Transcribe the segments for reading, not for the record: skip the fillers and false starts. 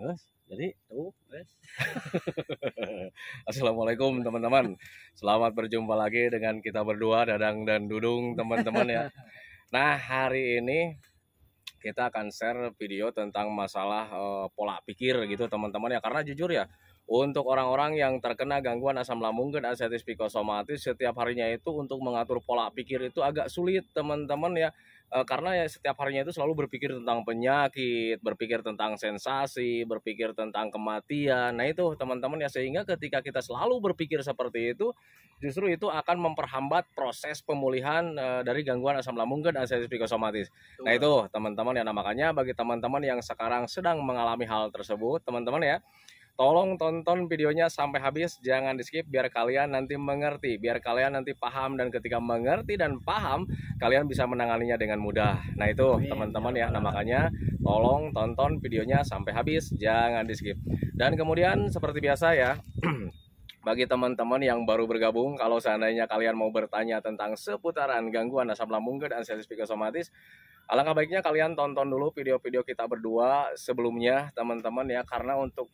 Jadi tuh. Assalamualaikum teman-teman. Selamat berjumpa lagi dengan kita berdua, Dadang dan Dudung, teman-teman ya. Nah, hari ini kita akan share video tentang masalah pola pikir gitu teman-teman ya. Karena jujur ya, untuk orang-orang yang terkena gangguan asam lambung dan ascites psikosomatis, setiap harinya itu untuk mengatur pola pikir itu agak sulit teman-teman ya. Karena ya setiap harinya itu selalu berpikir tentang penyakit, berpikir tentang sensasi, berpikir tentang kematian. Nah itu teman-teman ya, sehingga ketika kita selalu berpikir seperti itu, justru itu akan memperhambat proses pemulihan dari gangguan asam lambung dan ascites psikosomatis. Nah itu teman-teman ya, nah, makanya bagi teman-teman yang sekarang sedang mengalami hal tersebut, teman-teman ya, tolong tonton videonya sampai habis, jangan di skip biar kalian nanti mengerti, biar kalian nanti paham, dan ketika mengerti dan paham, kalian bisa menanganinya dengan mudah. Nah itu teman-teman ya, nah makanya tolong tonton videonya sampai habis, jangan di skip. Dan kemudian seperti biasa ya, bagi teman-teman yang baru bergabung, kalau seandainya kalian mau bertanya tentang seputaran gangguan asam lambung dan ascites psikosomatis, alangkah baiknya kalian tonton dulu video-video kita berdua sebelumnya teman-teman ya. Karena untuk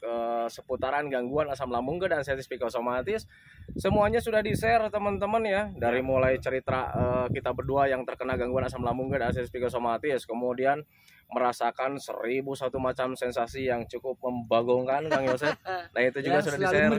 seputaran gangguan asam lambung dan ascites psikosomatis, semuanya sudah di-share teman-teman ya. Dari mulai cerita kita berdua yang terkena gangguan asam lambung dan ascites psikosomatis, kemudian merasakan 1001 macam sensasi yang cukup membagongkan Kang Yosef. Nah itu juga sudah di-share.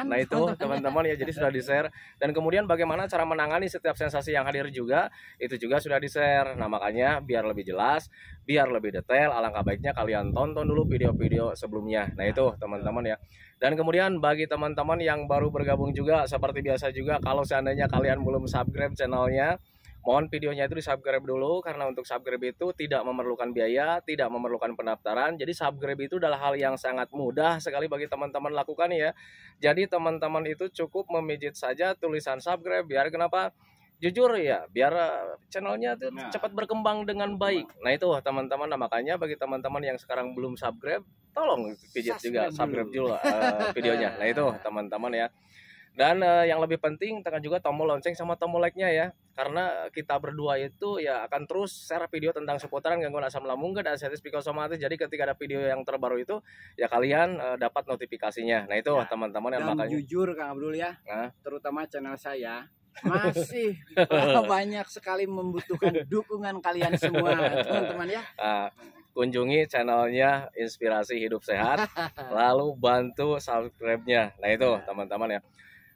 Nah itu teman-teman ya, jadi sudah di-share. Dan kemudian bagaimana cara menangani setiap sensasi yang hadir juga, itu juga sudah di-share. Nah makanya biar lebih jelas, biar lebih detail, alangkah baiknya kalian tonton dulu video-video sebelumnya. Nah itu teman-teman ya. Dan kemudian bagi teman-teman yang baru bergabung juga, seperti biasa juga, kalau seandainya kalian belum subscribe channelnya, mohon videonya itu di subscribe dulu, karena untuk subscribe itu tidak memerlukan biaya, tidak memerlukan pendaftaran. Jadi subscribe itu adalah hal yang sangat mudah sekali bagi teman-teman lakukan ya. Jadi teman-teman itu cukup memijit saja tulisan subscribe, biar kenapa? Jujur ya, biar channelnya itu cepat berkembang dengan baik. Nah itu teman-teman, nah makanya bagi teman-teman yang sekarang belum subscribe, tolong pijit juga subscribe dulu videonya. Nah itu teman-teman ya. Dan yang lebih penting, tekan juga tombol lonceng sama tombol like-nya ya. Karena kita berdua itu ya akan terus share video tentang seputaran gangguan asam lambung dan ascites psikosomatis. Jadi ketika ada video yang terbaru itu, ya kalian dapat notifikasinya. Nah itu ya, teman-teman yang makanya. Jujur Kang Abdul ya, terutama channel saya masih banyak sekali membutuhkan dukungan kalian semua teman-teman ya. Kunjungi channelnya Inspirasi Hidup Sehat, lalu bantu subscribe-nya. Nah itu teman-teman ya.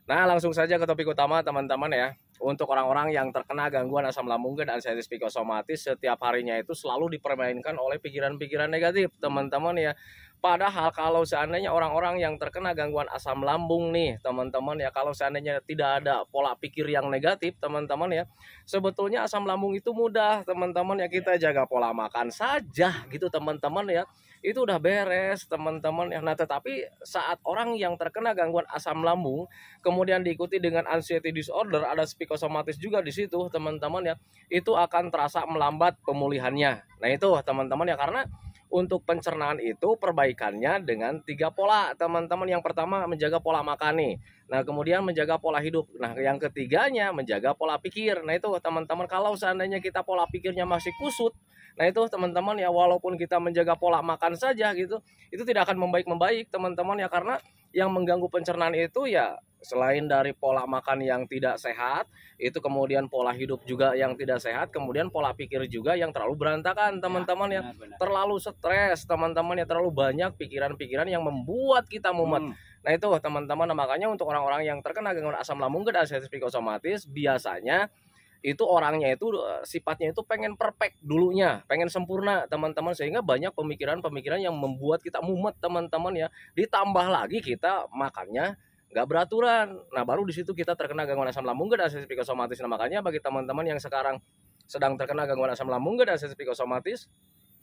Nah langsung saja ke topik utama teman-teman ya. Untuk orang-orang yang terkena gangguan asam lambung dan ascites psikosomatis, setiap harinya itu selalu dipermainkan oleh pikiran-pikiran negatif teman-teman ya. Padahal kalau seandainya orang-orang yang terkena gangguan asam lambung nih teman-teman ya, kalau seandainya tidak ada pola pikir yang negatif teman-teman ya, sebetulnya asam lambung itu mudah teman-teman ya. Kita jaga pola makan saja gitu teman-teman ya, itu udah beres teman-teman ya. Nah tetapi saat orang yang terkena gangguan asam lambung kemudian diikuti dengan anxiety disorder, ada psikosomatis juga di situ teman-teman ya, itu akan terasa melambat pemulihannya. Nah itu teman-teman ya, karena untuk pencernaan itu perbaikannya dengan 3 pola teman-teman. Yang pertama menjaga pola makan nih. Nah kemudian menjaga pola hidup. Nah yang ketiganya menjaga pola pikir. Nah itu teman-teman, kalau seandainya kita pola pikirnya masih kusut, nah itu teman-teman ya, walaupun kita menjaga pola makan saja gitu, itu tidak akan membaik teman-teman ya. Karena yang mengganggu pencernaan itu ya selain dari pola makan yang tidak sehat, itu kemudian pola hidup juga yang tidak sehat, kemudian pola pikir juga yang terlalu berantakan teman-teman ya. Terlalu stres teman-teman ya, terlalu banyak pikiran-pikiran yang membuat kita mumet. Nah itu teman-teman, makanya untuk orang-orang yang terkena gangguan asam lambung dan ascites psikosomatis, biasanya itu orangnya itu sifatnya itu pengen perfect dulunya, pengen sempurna teman-teman, sehingga banyak pemikiran-pemikiran yang membuat kita mumet teman-teman ya. Ditambah lagi kita makannya nggak beraturan. Nah baru di situ kita terkena gangguan asam lambung dan ascites psikosomatis. Nah makanya bagi teman-teman yang sekarang sedang terkena gangguan asam lambung dan ascites psikosomatis,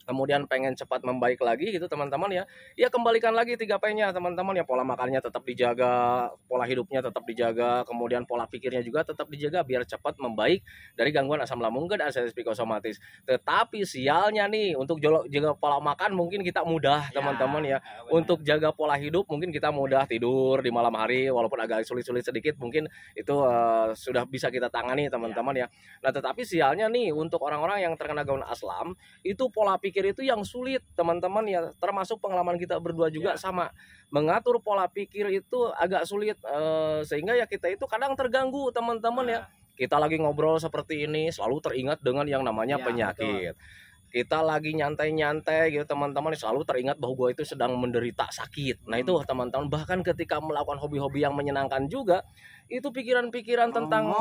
kemudian pengen cepat membaik lagi gitu teman-teman ya, ya kembalikan lagi 3P-nya teman-teman ya. Pola makannya tetap dijaga, pola hidupnya tetap dijaga, kemudian pola pikirnya juga tetap dijaga biar cepat membaik dari gangguan asam lambung dan ascites psikosomatis. Tetapi sialnya nih, untuk jaga pola makan mungkin kita mudah teman-teman ya. Untuk jaga pola hidup mungkin kita mudah, tidur di malam hari walaupun agak sulit-sulit sedikit, mungkin itu sudah bisa kita tangani teman-teman ya. Nah tetapi sialnya nih, untuk orang-orang yang terkena gangguan asam, itu pola pikir pikir itu yang sulit teman-teman ya, termasuk pengalaman kita berdua juga sama mengatur pola pikir itu agak sulit, sehingga ya kita itu kadang terganggu teman-teman ya. Kita lagi ngobrol seperti ini selalu teringat dengan yang namanya penyakit. Kita lagi nyantai-nyantai gitu teman-teman, selalu teringat bahwa gue itu sedang menderita sakit. Nah itu teman-teman, bahkan ketika melakukan hobi-hobi yang menyenangkan juga, itu pikiran-pikiran tentang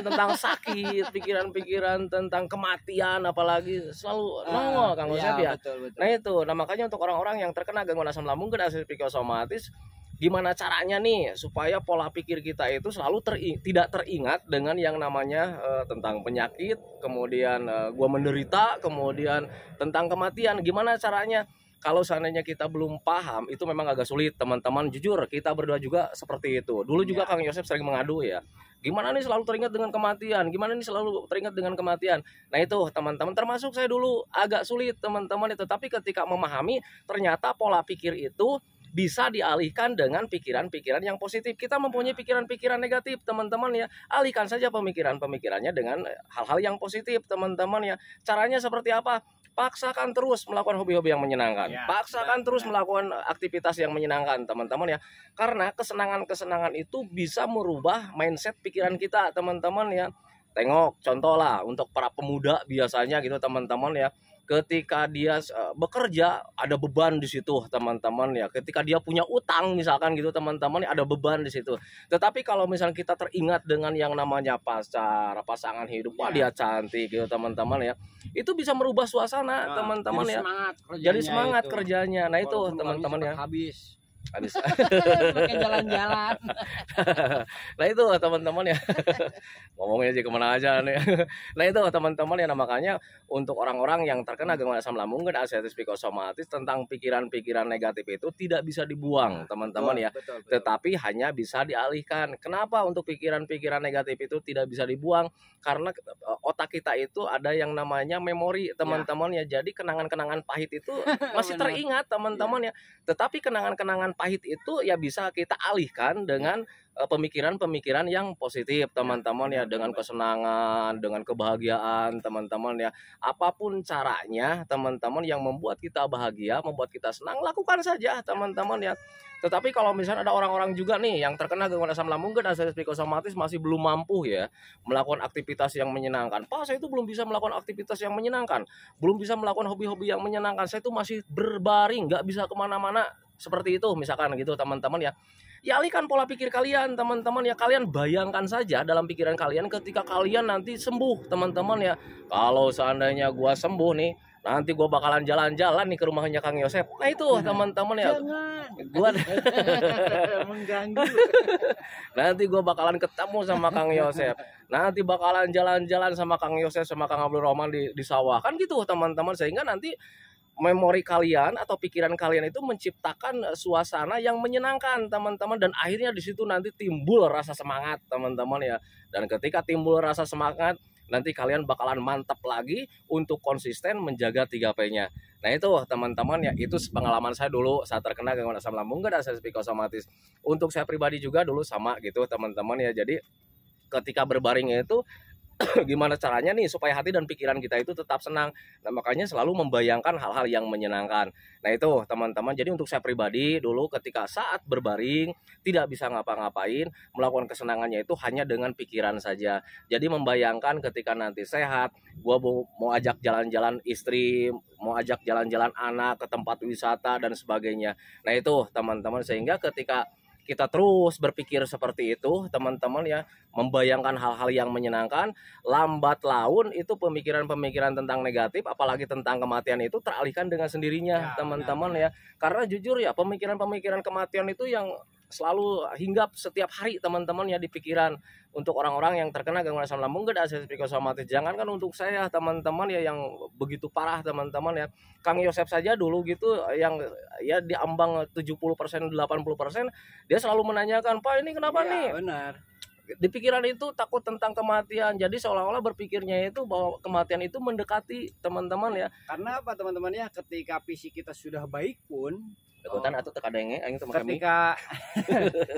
tentang sakit, pikiran-pikikiran tentang kematian apalagi selalu nongol Kang Yosep ya. Betul. Nah itu, nah makanya untuk orang-orang yang terkena gangguan asam lambung generasi psikosomatis, gimana caranya nih supaya pola pikir kita itu selalu tidak teringat dengan yang namanya tentang penyakit, kemudian gua menderita, kemudian tentang kematian. Gimana caranya? Kalau seandainya kita belum paham, itu memang agak sulit teman-teman. Jujur kita berdua juga seperti itu. Dulu juga Kang Yosep sering mengadu ya, gimana nih selalu teringat dengan kematian, gimana nih selalu teringat dengan kematian. Nah itu teman-teman, termasuk saya dulu agak sulit teman-teman itu. Tapi ketika memahami, ternyata pola pikir itu bisa dialihkan dengan pikiran-pikiran yang positif. Kita mempunyai pikiran-pikiran negatif teman-teman ya, alihkan saja pemikiran-pemikirannya dengan hal-hal yang positif teman-teman ya. Caranya seperti apa? Paksakan terus melakukan hobi-hobi yang menyenangkan, paksakan terus melakukan aktivitas yang menyenangkan teman-teman ya, karena kesenangan-kesenangan itu bisa merubah mindset pikiran kita teman-teman ya. Tengok contoh lah untuk para pemuda biasanya gitu teman-teman ya, ketika dia bekerja ada beban di situ teman-teman ya, ketika dia punya utang misalkan gitu teman-teman, ada beban di situ. Tetapi kalau misalnya kita teringat dengan yang namanya pasangan hidup, wah dia cantik gitu teman-teman ya, itu bisa merubah suasana teman-teman ya, jadi semangat kerjanya. Nah itu teman-teman ya, habis pakai jalan-jalan. Nah itu teman-teman ya, ngomongnya aja kemana aja nih. Nah itu teman-teman ya, nah, makanya untuk orang-orang yang terkena gangguan asam lambung dan artritis psikosomatis, tentang pikiran-pikiran negatif itu tidak bisa dibuang teman-teman ya, betul. Tetapi hanya bisa dialihkan. Kenapa untuk pikiran-pikiran negatif itu tidak bisa dibuang? Karena otak kita itu ada yang namanya memori teman-teman ya, jadi kenangan-kenangan pahit itu masih teringat teman-teman ya. Tetapi kenangan-kenangan pahit itu ya bisa kita alihkan dengan pemikiran-pemikiran yang positif teman-teman ya, dengan kesenangan, dengan kebahagiaan teman-teman ya. Apapun caranya teman-teman yang membuat kita bahagia, membuat kita senang, lakukan saja teman-teman ya. Tetapi kalau misalnya ada orang-orang juga nih yang terkena gangguan asam lambung dan artritis psikosomatis masih belum mampu ya melakukan aktivitas yang menyenangkan. Pak, saya itu belum bisa melakukan aktivitas yang menyenangkan, belum bisa melakukan hobi-hobi yang menyenangkan, saya itu masih berbaring, nggak bisa kemana-mana seperti itu misalkan gitu teman-teman ya. Ya alihkan pola pikir kalian teman-teman ya, kalian bayangkan saja dalam pikiran kalian ketika kalian nanti sembuh teman-teman ya. Kalau seandainya gua sembuh nih, nanti gua bakalan jalan-jalan nih ke rumahnya Kang Yosep. Nah itu teman-teman ya, gua mengganggu. nanti gua bakalan ketemu sama Kang Yosep, nanti bakalan jalan-jalan sama Kang Yosep sama Kang Abdul Rahman di sawah kan gitu teman-teman, sehingga nanti memori kalian atau pikiran kalian itu menciptakan suasana yang menyenangkan teman-teman, dan akhirnya di situ nanti timbul rasa semangat teman-teman ya. Dan ketika timbul rasa semangat, nanti kalian bakalan mantap lagi untuk konsisten menjaga 3P-nya. Nah itu teman-teman ya, itu pengalaman saya dulu saat terkena gangguan asam lambung dan artritis psikosomatis. Untuk saya pribadi juga dulu sama gitu teman-teman ya. Jadi ketika berbaring itu gimana caranya nih supaya hati dan pikiran kita itu tetap senang. Nah makanya selalu membayangkan hal-hal yang menyenangkan. Nah itu teman-teman, jadi untuk saya pribadi dulu ketika saat berbaring tidak bisa ngapa-ngapain, melakukan kesenangannya itu hanya dengan pikiran saja. Jadi membayangkan ketika nanti sehat, gua mau ajak jalan-jalan istri, mau ajak jalan-jalan anak ke tempat wisata dan sebagainya. Nah itu teman-teman, sehingga ketika kita terus berpikir seperti itu teman-teman ya, membayangkan hal-hal yang menyenangkan, lambat laun itu pemikiran-pemikiran tentang negatif apalagi tentang kematian itu teralihkan dengan sendirinya teman-teman ya. Karena jujur ya, pemikiran-pemikiran kematian itu yang selalu hinggap setiap hari teman-teman ya di pikiran. Untuk orang-orang yang terkena gangguan asam lambung dan artritis psikosomatis, jangankan untuk saya teman-teman ya yang begitu parah teman-teman ya, Kang Yosep saja dulu gitu yang ya di ambang 70% 80%, dia selalu menanyakan, "Pak, ini kenapa nih?" Benar. Di pikiran itu takut tentang kematian. Jadi seolah-olah berpikirnya itu bahwa kematian itu mendekati, teman-teman ya. Karena apa teman-teman ya, ketika fisik kita sudah baik pun Ikutan atau tekadenge aing teh make mie. ketika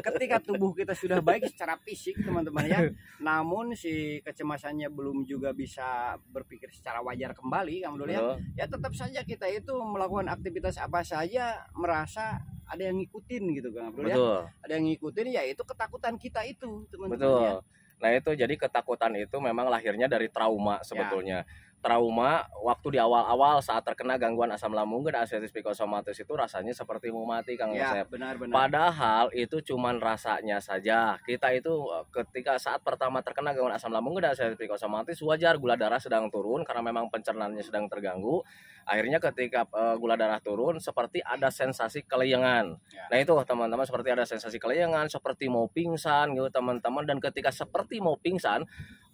ketika tubuh kita sudah baik secara fisik teman-teman ya, namun si kecemasannya belum juga bisa berpikir secara wajar kembali kamu dulu ya, Betul. ya tetap saja kita itu melakukan aktivitas apa saja merasa ada yang ngikutin gitu kan bro ya, Betul. ada yang ngikutin, ya itu ketakutan kita itu teman-teman Betul. ya. Nah itu jadi ketakutan itu memang lahirnya dari trauma sebetulnya. Trauma waktu di awal-awal saat terkena gangguan asam lambung dan arthritis psikosomatis itu rasanya seperti mau mati Kang Ya Yosep. benar-benar. Padahal itu cuman rasanya saja. Kita itu ketika saat pertama terkena gangguan asam lambung dan arthritis psikosomatis wajar gula darah sedang turun karena memang pencernaannya sedang terganggu. Akhirnya ketika gula darah turun seperti ada sensasi kelayangan. Ya. Nah itu teman-teman seperti ada sensasi kelayangan, seperti mau pingsan gitu teman-teman. Dan ketika seperti mau pingsan,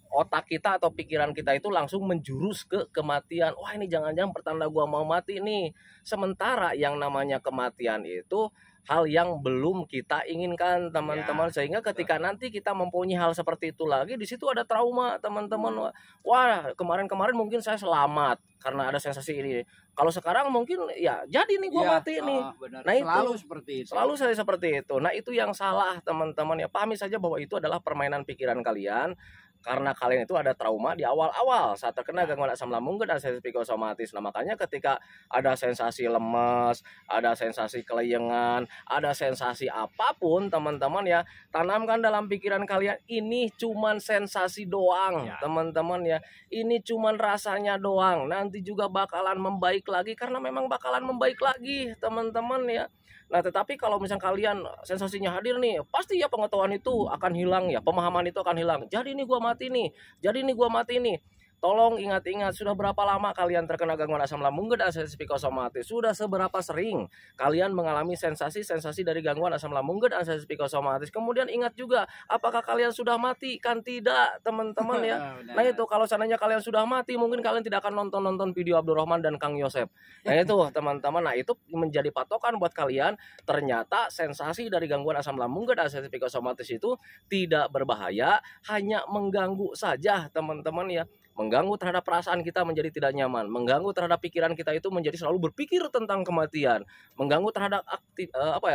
otak kita atau pikiran kita itu langsung menjurus ke kematian. Wah ini jangan-jangan pertanda gua mau mati nih. Sementara yang namanya kematian itu hal yang belum kita inginkan teman-teman. Sehingga ketika nanti kita mempunyai hal seperti itu lagi, di situ ada trauma teman-teman. Wah kemarin-kemarin mungkin saya selamat karena ada sensasi ini. Kalau sekarang mungkin ya jadi nih gua Ya, mati nih. benar. Nah, itu. Selalu seperti itu. Selalu saya seperti itu. Nah itu yang salah teman-teman ya. Pahami saja bahwa itu adalah permainan pikiran kalian. Karena kalian itu ada trauma di awal-awal saat terkena gangguan asam lambung dan arthritis psikosomatis. Nah makanya ketika ada sensasi lemes, ada sensasi kelayangan, ada sensasi apapun teman-teman ya, tanamkan dalam pikiran kalian ini cuman sensasi doang teman-teman ya. Ini cuman rasanya doang. Nanti juga bakalan membaik lagi karena memang bakalan membaik lagi teman-teman ya. Nah tetapi kalau misalnya kalian sensasinya hadir nih, pasti ya pengetahuan itu akan hilang ya, pemahaman itu akan hilang. Jadi ini gua mati nih, jadi ini gua mati nih. Tolong ingat-ingat, sudah berapa lama kalian terkena gangguan asam lambung dan arthritis psikosomatis? Sudah seberapa sering kalian mengalami sensasi-sensasi dari gangguan asam lambung dan arthritis psikosomatis? Kemudian ingat juga, apakah kalian sudah mati? Kan tidak, teman-teman ya. Nah itu kalau seandainya kalian sudah mati, mungkin kalian tidak akan nonton video Abdurrahman dan Kang Yosep. Nah itu teman-teman, nah itu menjadi patokan buat kalian. Ternyata sensasi dari gangguan asam lambung dan arthritis psikosomatis itu tidak berbahaya, hanya mengganggu saja teman-teman ya. Mengganggu terhadap perasaan kita menjadi tidak nyaman, mengganggu terhadap pikiran kita itu menjadi selalu berpikir tentang kematian, mengganggu terhadap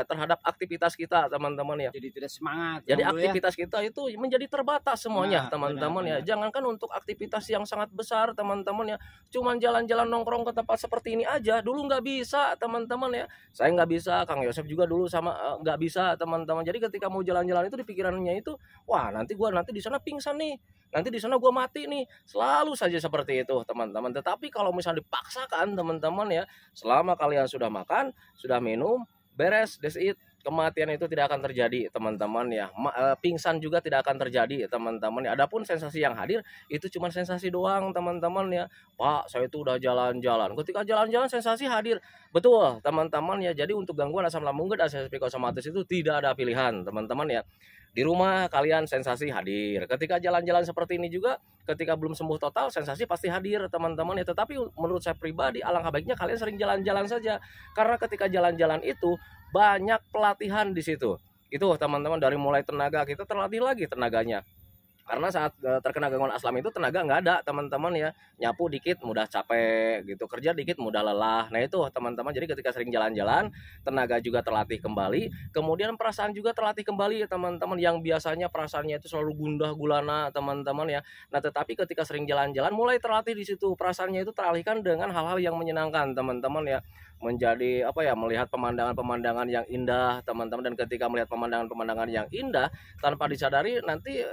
terhadap aktivitas kita teman-teman ya. Jadi tidak semangat. Jadi aktivitas kita itu menjadi terbatas semuanya teman-teman ya. benar. Jangankan untuk aktivitas yang sangat besar teman-teman ya, cuman jalan-jalan nongkrong ke tempat seperti ini aja dulu nggak bisa teman-teman ya. Saya nggak bisa, Kang Yosep juga dulu sama nggak bisa teman-teman. Jadi ketika mau jalan-jalan itu di pikirannya itu, wah nanti di sana pingsan nih, nanti di sana gua mati nih. Selalu saja seperti itu teman-teman. Tetapi kalau misalnya dipaksakan teman-teman ya, selama kalian sudah makan, sudah minum, beres, that's it. Kematian itu tidak akan terjadi teman-teman ya. Pingsan juga tidak akan terjadi teman-teman ya. Adapun sensasi yang hadir itu cuma sensasi doang teman-teman ya. Pak, saya itu udah jalan-jalan. Ketika jalan-jalan sensasi hadir. Betul teman-teman ya. Jadi untuk gangguan asam lambung dan arthritis psikosomatis itu tidak ada pilihan teman-teman ya. Di rumah kalian sensasi hadir. Ketika jalan-jalan seperti ini juga, ketika belum sembuh total sensasi pasti hadir teman-teman ya. Tetapi menurut saya pribadi alangkah baiknya kalian sering jalan-jalan saja. Karena ketika jalan-jalan itu banyak pelatihan di situ. Itu teman-teman, dari mulai tenaga kita terlatih lagi tenaganya. Karena saat terkena gangguan asam itu tenaga nggak ada teman-teman ya. Nyapu dikit mudah capek gitu, kerja dikit mudah lelah. Nah itu teman-teman, jadi ketika sering jalan-jalan tenaga juga terlatih kembali. Kemudian perasaan juga terlatih kembali ya teman-teman. Yang biasanya perasaannya itu selalu gundah gulana teman-teman ya. Nah tetapi ketika sering jalan-jalan mulai terlatih di situ. Perasaannya itu teralihkan dengan hal-hal yang menyenangkan teman-teman ya. Menjadi melihat pemandangan-pemandangan yang indah teman-teman. Dan ketika melihat pemandangan-pemandangan yang indah tanpa disadari nanti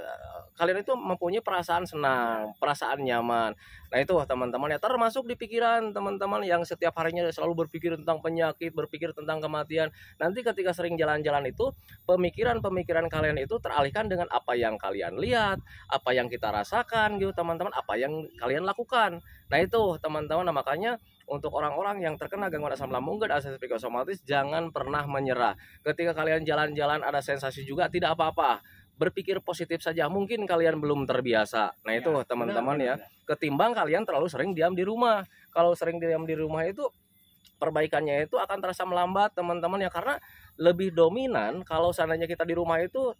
kalian itu mempunyai perasaan senang, perasaan nyaman. Nah itu teman-teman ya, termasuk di pikiran teman-teman yang setiap harinya selalu berpikir tentang penyakit, berpikir tentang kematian. Nanti ketika sering jalan-jalan itu pemikiran-pemikiran kalian itu teralihkan dengan apa yang kalian lihat, apa yang kita rasakan gitu teman-teman, apa yang kalian lakukan. Nah itu teman-teman, nah, makanya untuk orang-orang yang terkena gangguan asam lambung dan arthritis psikosomatis jangan pernah menyerah. Ketika kalian jalan-jalan ada sensasi juga tidak apa-apa. Berpikir positif saja, mungkin kalian belum terbiasa. Nah itu teman-teman ya, ketimbang kalian terlalu sering diam di rumah. Kalau sering diam di rumah itu perbaikannya itu akan terasa melambat teman-teman ya, karena lebih dominan kalau seandainya kita di rumah itu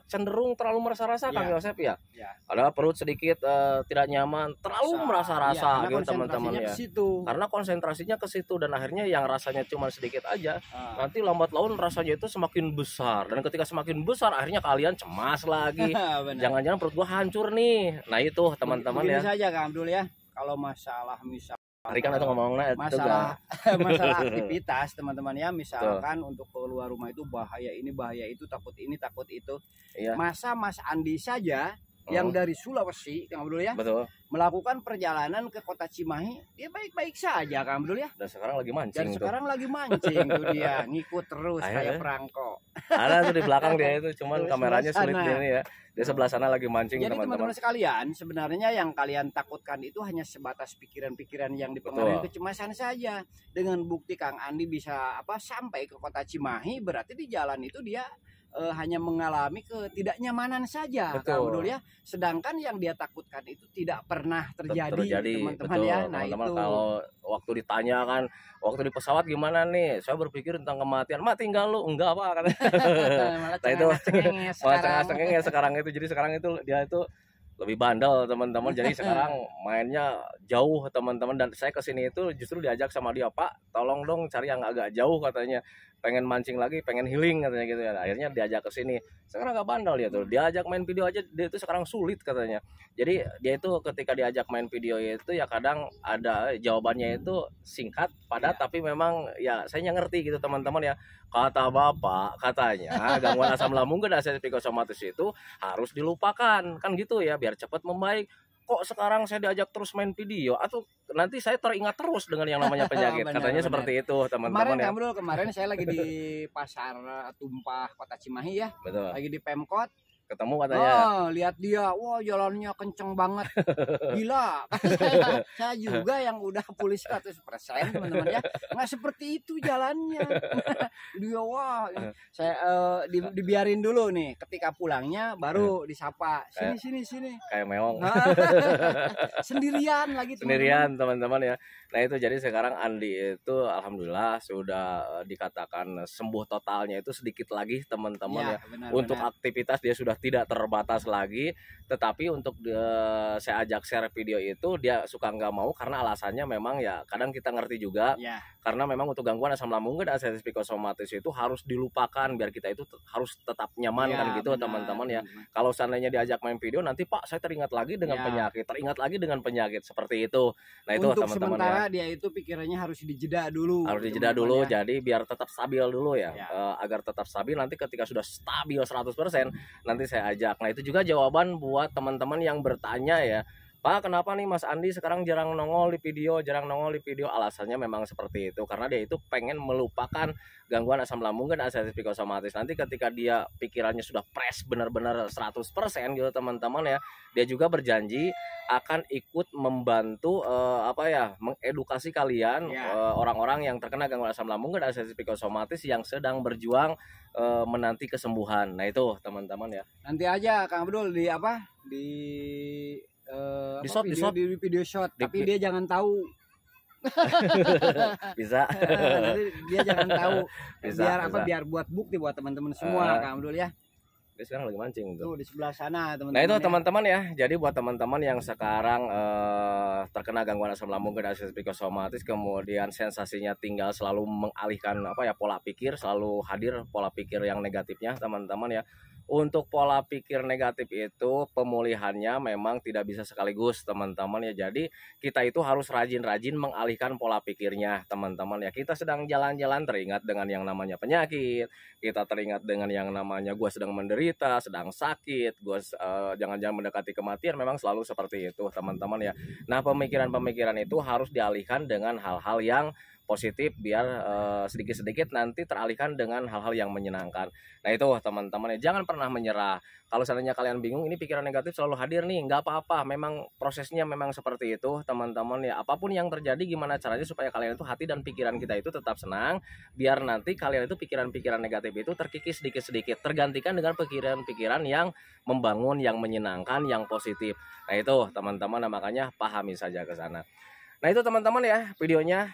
cenderung terlalu merasa-rasa Kang Yosep ya. Ada perut sedikit tidak nyaman, terlalu merasa-rasa gitu teman-teman ya. Karena konsentrasinya ke situ dan akhirnya yang rasanya cuma sedikit aja, nanti lambat laun rasanya itu semakin besar, dan ketika semakin besar akhirnya kalian cemas lagi. Jangan-jangan perut gua hancur nih. Nah itu teman-teman ya. Begini saja Kang Abdul ya. Kalau masalah Tadi kan atau ngomongnya masalah aktivitas teman-teman ya, misalkan untuk keluar rumah itu bahaya itu, takut ini takut itu. Masa Mas Andi saja yang dari Sulawesi Kang Abdul ya, melakukan perjalanan ke kota Cimahi, dia baik-baik saja Kang Abdul ya. Dan sekarang lagi mancing. Tuh dia ngikut terus kayak perangko. Ada tuh di belakang dia itu, cuman kameranya sulit ini ya. Dia sebelah sana lagi mancing. Jadi teman-teman sekalian, sebenarnya yang kalian takutkan itu hanya sebatas pikiran-pikiran yang dipengaruhi kecemasan saja. Dengan bukti Kang Andi bisa sampai ke kota Cimahi, berarti di jalan itu dia hanya mengalami ketidaknyamanan saja, Kang Abdul ya. Sedangkan yang dia takutkan itu tidak pernah terjadi teman-teman ya. Nah teman-teman, itu kalau waktu ditanya kan, waktu di pesawat gimana nih, saya berpikir tentang kematian. Mak tinggal lu, enggak apa kan. Nah itu sekarang itu, jadi sekarang itu dia itu lebih bandel teman-teman. Jadi sekarang mainnya jauh teman-teman, dan saya kesini itu justru diajak sama dia, Pak tolong dong cari yang agak jauh katanya, pengen mancing lagi, pengen healing katanya gitu ya. Akhirnya diajak ke sini. Sekarang gak bandel dia tuh, diajak main video aja dia itu sekarang sulit katanya. Jadi dia itu ketika diajak main video itu ya kadang ada jawabannya itu singkat padat, tapi memang ya saya ngerti gitu teman-teman ya. Kata bapak katanya gangguan asam lambung dan asam psikosomatis itu harus dilupakan kan gitu ya, biar cepat membaik. Kok sekarang saya diajak terus main video, atau nanti saya teringat terus dengan yang namanya penyakit. Katanya seperti itu teman-teman ya. Kemarin saya lagi di Pasar Tumpah Kota Cimahi ya. Betul. Lagi di Pemkot. Ketemu katanya. Lihat dia, wah jalannya kenceng banget, gila. Saya juga yang udah pulih 100% teman-teman ya, nggak seperti itu jalannya. Dia wah, saya dibiarin dulu nih, ketika pulangnya baru disapa, sini. Kayak meong. Sendirian lagi teman-teman ya. Nah itu jadi sekarang Andi itu alhamdulillah sudah dikatakan sembuh totalnya itu sedikit lagi teman-teman ya. Untuk aktivitas dia sudah tidak terbatas lagi, tetapi untuk saya ajak share video itu dia suka nggak mau karena alasannya memang ya kadang kita ngerti juga karena memang untuk gangguan asam lambung dan asam psikosomatis itu harus dilupakan biar kita itu harus tetap nyaman kan gitu teman-teman ya. Kalau seandainya diajak main video nanti Pak saya teringat lagi dengan penyakit seperti itu. Nah itu untuk teman-teman sementara dia itu pikirannya harus dijeda dulu. Jadi biar tetap stabil dulu ya. Agar tetap stabil, nanti ketika sudah stabil 100% nanti saya ajak. Nah itu juga jawaban buat teman-teman yang bertanya ya, Pak kenapa nih Mas Andi sekarang jarang nongol di video. Alasannya memang seperti itu, karena dia itu pengen melupakan gangguan asam lambung dan asam psikosomatis. Nanti ketika dia pikirannya sudah fresh benar-benar 100% gitu teman-teman ya, dia juga berjanji akan ikut membantu mengedukasi kalian orang-orang yang terkena gangguan asam lambung dan asam psikosomatis yang sedang berjuang menanti kesembuhan. Nah itu teman-teman ya. Nanti aja Kang Abdul di video shot, tapi dia jangan tahu. Bisa. Dia jangan tahu. Biar buat bukti buat teman-teman semua Kang Abdul ya. Dia sekarang lagi mancing tuh di sebelah sana teman-teman. Nah itu teman-teman ya. Jadi buat teman-teman yang sekarang terkena gangguan asam lambung dan asam psikosomatis, kemudian sensasinya tinggal selalu mengalihkan pola pikir, selalu hadir pola pikir yang negatifnya teman-teman ya. Untuk pola pikir negatif itu pemulihannya memang tidak bisa sekaligus teman-teman ya. Jadi kita itu harus rajin-rajin mengalihkan pola pikirnya teman-teman ya. Kita sedang jalan-jalan teringat dengan yang namanya penyakit, kita teringat dengan yang namanya gue sedang menderita, sedang sakit, gue jangan-jangan mendekati kematian. Memang selalu seperti itu teman-teman ya. Nah pemikiran-pemikiran itu harus dialihkan dengan hal-hal yang positif biar sedikit-sedikit nanti teralihkan dengan hal-hal yang menyenangkan. Nah itu teman-teman ya, jangan pernah menyerah. Kalau seandainya kalian bingung ini pikiran negatif selalu hadir nih, nggak apa-apa, memang prosesnya memang seperti itu teman-teman ya. Apapun yang terjadi gimana caranya supaya kalian itu hati dan pikiran kita itu tetap senang, biar nanti kalian itu pikiran-pikiran negatif itu terkikis sedikit-sedikit, tergantikan dengan pikiran-pikiran yang membangun, yang menyenangkan, yang positif. Nah itu teman-teman, makanya pahami saja ke sana. Nah itu teman-teman ya videonya.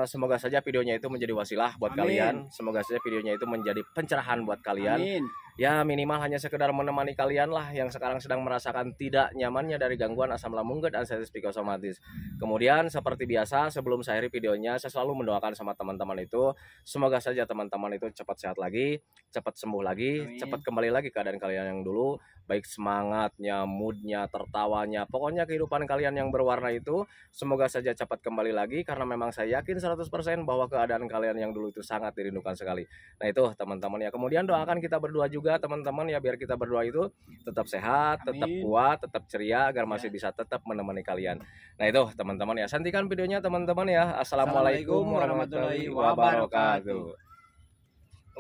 Semoga saja videonya itu menjadi wasilah buat Amin. kalian. Semoga saja videonya itu menjadi pencerahan buat kalian. Amin. Ya minimal hanya sekedar menemani kalian lah yang sekarang sedang merasakan tidak nyamannya dari gangguan asam lambung dan anxiety psikosomatis. Kemudian seperti biasa sebelum saya akhiri videonya, saya selalu mendoakan sama teman-teman itu, semoga saja teman-teman itu cepat sehat lagi, cepat sembuh lagi, Amin. cepat kembali lagi keadaan kalian yang dulu, baik semangatnya, moodnya, tertawanya, pokoknya kehidupan kalian yang berwarna itu semoga saja cepat kembali lagi, karena memang saya yakin 100% bahwa keadaan kalian yang dulu itu sangat dirindukan sekali. Nah itu teman-teman ya. Kemudian doakan kita berdua juga teman-teman ya, biar kita berdua itu tetap sehat, tetap Amin. kuat, tetap ceria, agar Ya. masih bisa tetap menemani kalian. Nah itu teman-teman ya, santikan videonya teman-teman ya. Assalamualaikum warahmatullahi wabarakatuh.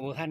Wuhan